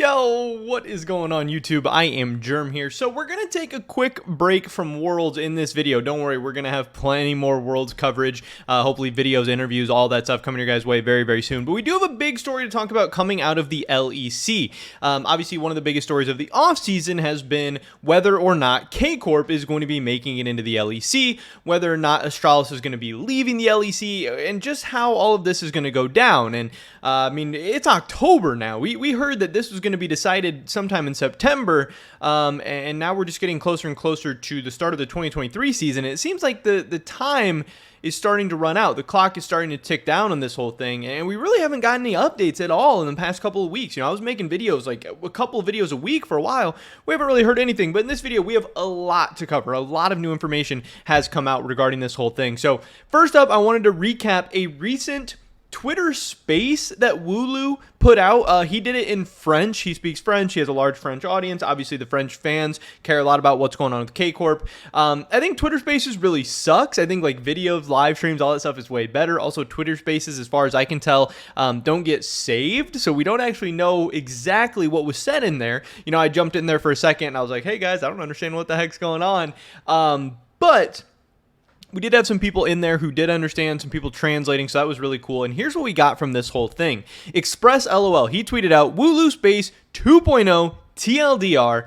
Yo, what is going on YouTube? I am Germ here. So we're going to take a quick break from Worlds in this video. Don't worry, we're going to have plenty more Worlds coverage. Hopefully videos, interviews, all that stuff coming your guys' way very, very soon. But we do have a big story to talk about coming out of the LEC. Obviously, one of the biggest stories of the offseason has been whether or not Kcorp is going to be making it into the LEC, whether or not Astralis is going to be leaving the LEC, and just how all of this is going to go down. And I mean, it's October now. We heard that this was going to be decided sometime in September, and now we're just getting closer and closer to the start of the 2023 season. It seems like the time is starting to run out. The clock is starting to tick down on this whole thing, and we really haven't gotten any updates at all in the past couple of weeks. You know, I was making videos, like a couple of videos a week for a while. We haven't really heard anything, but in this video, we have a lot to cover. A lot of new information has come out regarding this whole thing. So first up, I wanted to recap a recent Twitter space that Wooloo put out. He did it in French. He speaks French. He has a large French audience. Obviously, the French fans care a lot about what's going on with Kcorp. I think Twitter Spaces really sucks. I think like videos, live streams, all that stuff is way better. Also, Twitter Spaces, as far as I can tell, don't get saved, so we don't actually know exactly what was said in there. You know, I jumped in there for a second and I was like, hey guys, I don't understand what the heck's going on. But we did have some people in there who did understand, some people translating, so that was really cool. And here's what we got from this whole thing. Express LOL, he tweeted out, Wooloo Space 2.0 TLDR.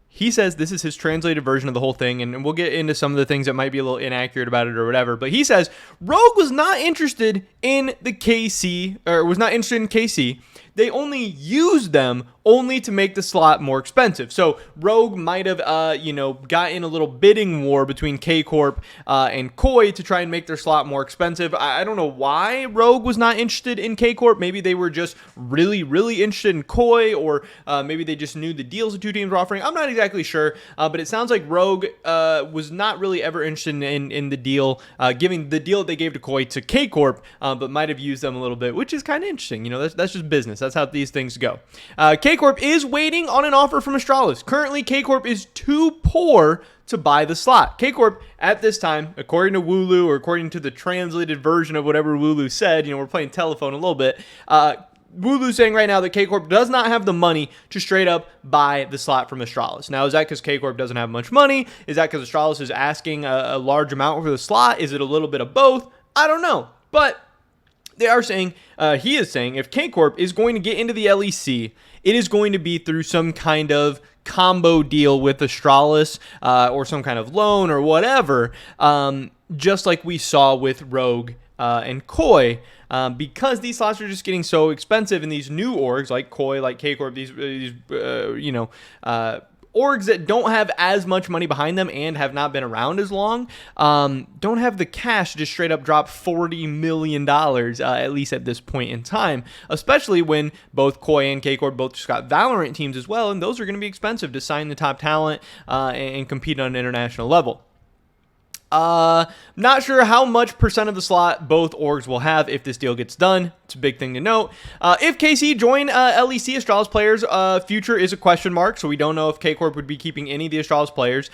He says this is his translated version of the whole thing, and we'll get into some of the things that might be a little inaccurate about it or whatever. But he says, Rogue was not interested in the KC, or was not interested in KC. They only used them only to make the slot more expensive. So Rogue might have, got in a little bidding war between Kcorp and Koi to try and make their slot more expensive. I don't know why Rogue was not interested in Kcorp. Maybe they were just really, really interested in Koi, or maybe they just knew the deals the two teams were offering. I'm not exactly sure, but it sounds like Rogue was not really ever interested in the deal, giving the deal that they gave to Koi to Kcorp, but might have used them a little bit, which is kind of interesting. You know, that's just business. That's how these things go. Kcorp is waiting on an offer from Astralis. Currently, Kcorp is too poor to buy the slot. Kcorp, at this time, according to Wooloo, or according to the translated version of whatever Wooloo said, you know, we're playing telephone a little bit, Wooloo's saying right now that Kcorp does not have the money to straight up buy the slot from Astralis. Now, is that because Kcorp doesn't have much money? Is that because Astralis is asking a large amount for the slot? Is it a little bit of both? I don't know. But they are saying, he is saying, if Kcorp is going to get into the LEC, it is going to be through some kind of combo deal with Astralis, or some kind of loan or whatever, just like we saw with Rogue and Koi, because these slots are just getting so expensive, and these new orgs like Koi, like Kcorp, these orgs that don't have as much money behind them and have not been around as long, don't have the cash to just straight up drop $40 million, at least at this point in time, especially when both Koi and Kcorp both just got Valorant teams as well, and those are going to be expensive to sign the top talent and compete on an international level. Not sure how much percent of the slot both orgs will have if this deal gets done. It's a big thing to note. If KC join LEC, Astralis players' future is a question mark, so we don't know if Kcorp would be keeping any of the Astralis players.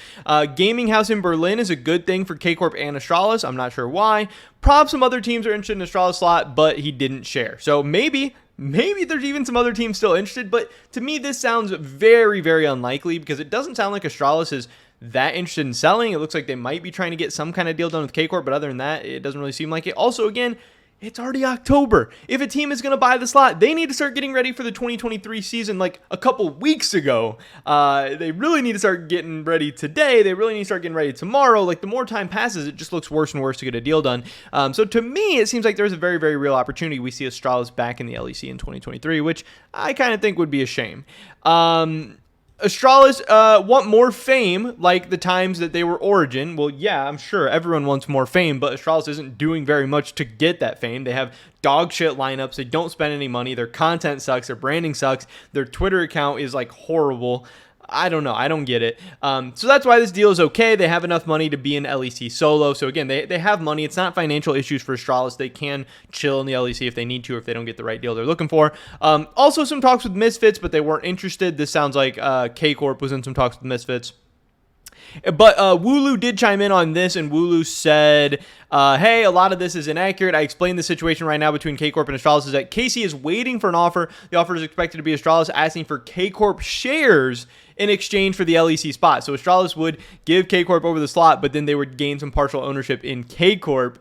Gaming house in Berlin is a good thing for Kcorp and Astralis. I'm not sure why. Probably some other teams are interested in Astralis slot, but he didn't share. So maybe there's even some other teams still interested, but to me this sounds very, very unlikely, because it doesn't sound like Astralis is that interested in selling. It looks like they might be trying to get some kind of deal done with Kcorp, but other than that, it doesn't really seem like it. Also, again, it's already October. If a team is going to buy the slot, they need to start getting ready for the 2023 season like a couple weeks ago. They really need to start getting ready today. They really need to start getting ready tomorrow. Like, the more time passes, it just looks worse and worse to get a deal done. So to me, it seems like there's a very, very real opportunity we see Astralis back in the LEC in 2023, which I kind of think would be a shame. Astralis want more fame like the times that they were Origin. Well, yeah, I'm sure everyone wants more fame, but Astralis isn't doing very much to get that fame. They have dog shit lineups. They don't spend any money. Their content sucks. Their branding sucks. Their Twitter account is like horrible. I don't know. I don't get it. So that's why this deal is okay. They have enough money to be in LEC solo. So again, they have money. It's not financial issues for Astralis. They can chill in the LEC if they need to, or if they don't get the right deal they're looking for. Also some talks with Misfits, but they weren't interested. This sounds like Kcorp was in some talks with Misfits. But Wooloo did chime in on this, and Wooloo said hey, a lot of this is inaccurate. I explained the situation right now between Kcorp and Astralis is that Casey is waiting for an offer. The offer is expected to be Astralis asking for Kcorp shares in exchange for the LEC spot. So Astralis would give Kcorp over the slot, but then they would gain some partial ownership in Kcorp,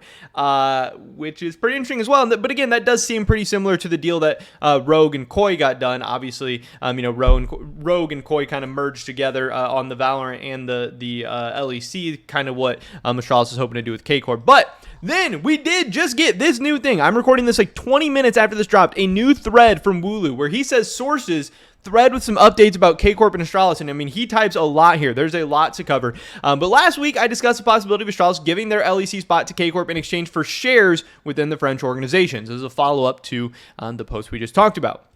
which is pretty interesting as well. But again, that does seem pretty similar to the deal that Rogue and Koi got done. Obviously, Rogue and Koi kind of merged together on the Valorant and the LEC, kind of what Astralis is hoping to do with Kcorp. But then we did just get this new thing. I'm recording this like 20 minutes after this dropped, a new thread from Wooloo where he says sources thread with some updates about Kcorp and Astralis. And I mean, he types a lot here. There's a lot to cover. But last week, I discussed the possibility of Astralis giving their LEC spot to Kcorp in exchange for shares within the French organizations. This is a follow-up to the post we just talked about.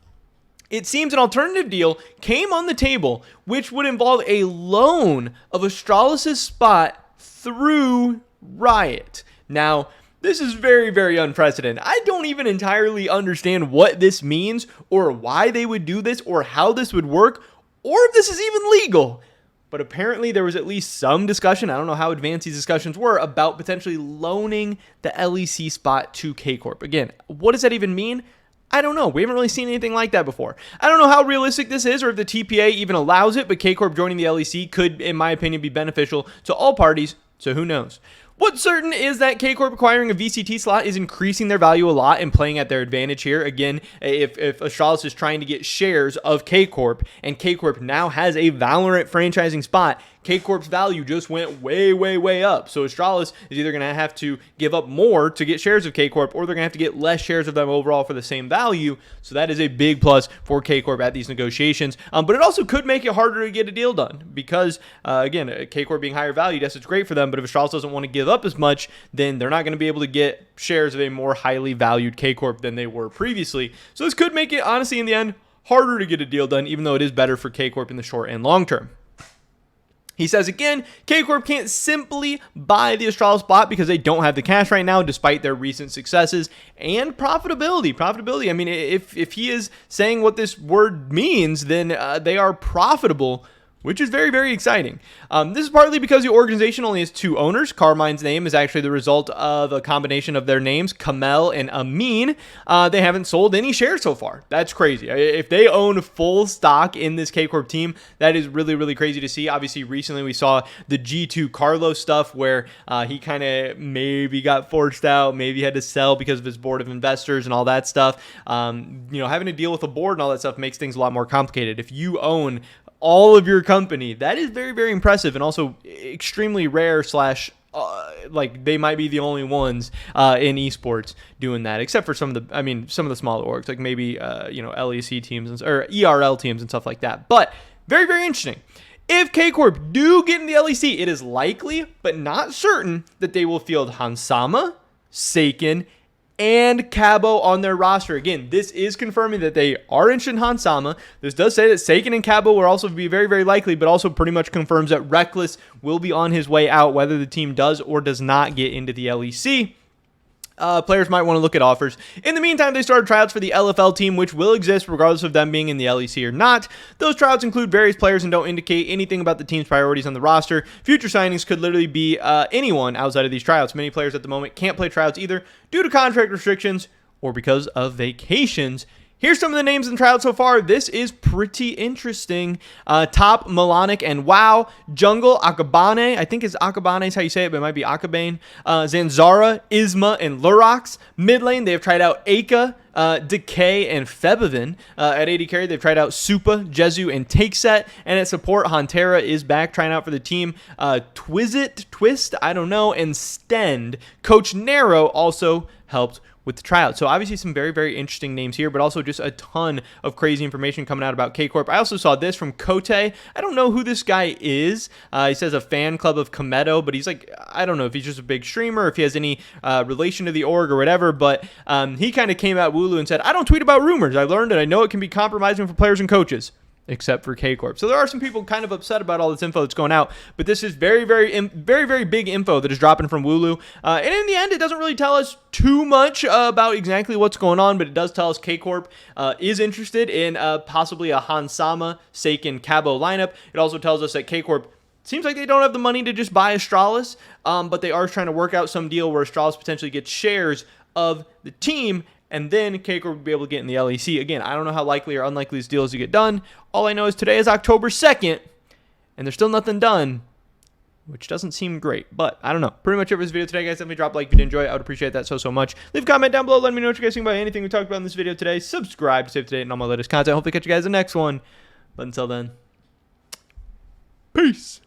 It seems an alternative deal came on the table, which would involve a loan of Astralis' spot through Riot. Now, this is very, very unprecedented. I don't even entirely understand what this means or why they would do this or how this would work or if this is even legal. But apparently there was at least some discussion, I don't know how advanced these discussions were, about potentially loaning the LEC spot to Kcorp. Again, what does that even mean? I don't know. We haven't really seen anything like that before. I don't know how realistic this is or if the TPA even allows it, but Kcorp joining the LEC could, in my opinion, be beneficial to all parties, so who knows? What's certain is that Kcorp acquiring a VCT slot is increasing their value a lot and playing at their advantage here. Again, if Astralis is trying to get shares of Kcorp and Kcorp now has a Valorant franchising spot, Kcorp's value just went way, way, way up. So Astralis is either going to have to give up more to get shares of Kcorp, or they're going to have to get less shares of them overall for the same value. So that is a big plus for Kcorp at these negotiations. But it also could make it harder to get a deal done because, again, Kcorp being higher valued, yes, it's great for them. But if Astralis doesn't want to give up as much, then they're not going to be able to get shares of a more highly valued Kcorp than they were previously. So this could make it, honestly, in the end, harder to get a deal done, even though it is better for Kcorp in the short and long term. He says again, Kcorp can't simply buy the Astralis spot because they don't have the cash right now, despite their recent successes and profitability. I mean, if he is saying what this word means, then they are profitable, which is very, very exciting. This is partly because the organization only has two owners. Carmine's name is actually the result of a combination of their names, Kamel and Amin. They haven't sold any shares so far. That's crazy. If they own full stock in this Kcorp team, that is really, really crazy to see. Obviously, recently we saw the G2 Carlos stuff where he kind of maybe got forced out, maybe had to sell because of his board of investors and all that stuff. Having to deal with a board and all that stuff makes things a lot more complicated. If you own all of your company, that is very, very impressive and also extremely rare like they might be the only ones in esports doing that, except for some of the smaller orgs, like maybe LEC teams or ERL teams and stuff like that. But very, very interesting. If Kcorp do get in the LEC, it is likely but not certain that they will field Hansama, Seiken, and Cabo on their roster. Again, this is confirming that they are interested in Hansama. This does say that Seiken and Cabo will also be very, very likely, but also pretty much confirms that Reckless will be on his way out, whether the team does or does not get into the LEC. Players might want to look at offers. In the meantime, they started tryouts for the LFL team, which will exist regardless of them being in the LEC or not. Those tryouts include various players and don't indicate anything about the team's priorities on the roster. Future signings could literally be anyone outside of these tryouts. Many players at the moment can't play tryouts either due to contract restrictions or because of vacations. Here's some of the names in tryouts so far. This is pretty interesting. Top, Melanic, and WoW. Jungle, Akabane. I think Akabane is how you say it, but it might be Akabane. Zanzara, Isma, and Lurox. Mid lane, they have tried out Aka, Decay, and Febivin. At AD carry, they've tried out Supa, Jezu, and Takeset. And at support, Hantera is back trying out for the team. Twist, I don't know, and Stend. Coach Nero also helped with the tryout. So obviously some very, very interesting names here, but also just a ton of crazy information coming out about Kcorp. I also saw this from Kote. I don't know who this guy is. He says a fan club of Komedo, but he's like, I don't know if he's just a big streamer, if he has any relation to the org or whatever, but he kind of came at Wooloo and said, I don't tweet about rumors. I learned and I know it can be compromising for players and coaches. Except for Kcorp. So there are some people kind of upset about all this info that's going out, but this is very, very big info that is dropping from Wooloo. And in the end, it doesn't really tell us too much about exactly what's going on, but it does tell us Kcorp is interested in possibly a Hansama, Seiken, Cabo lineup. It also tells us that Kcorp Seems like they don't have the money to just buy Astralis, but they are trying to work out some deal where Astralis potentially gets shares of the team, and then Kcorp would be able to get in the LEC. Again, I don't know how likely or unlikely this deal is to get done. All I know is today is October 2nd, and there's still nothing done, which doesn't seem great, but I don't know. Pretty much it for this video today, guys. Definitely drop a like if you did enjoy it. I would appreciate that so much. Leave a comment down below. Let me know what you guys think about anything we talked about in this video today. Subscribe to stay up to date on all my latest content. Hopefully catch you guys in the next one. But until then, peace.